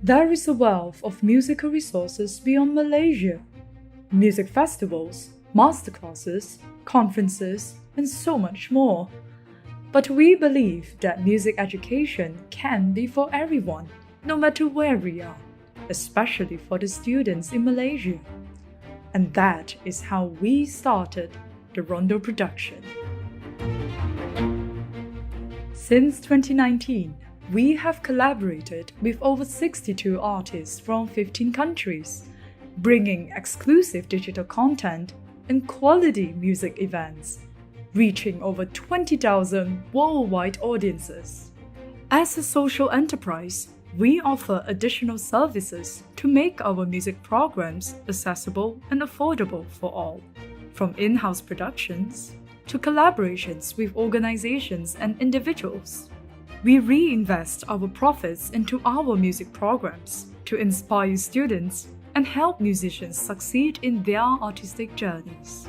There is a wealth of musical resources beyond Malaysia. Music festivals, masterclasses, conferences, and so much more. But we believe that music education can be for everyone, no matter where we are, especially for the students in Malaysia. And that is how we started the Rondo Production. Since 2019, we have collaborated with over 62 artists from 15 countries, bringing exclusive digital content and quality music events, reaching over 20,000 worldwide audiences. As a social enterprise, we offer additional services to make our music programs accessible and affordable for all, from in-house productions to collaborations with organizations and individuals. We reinvest our profits into our music programs to inspire students and help musicians succeed in their artistic journeys.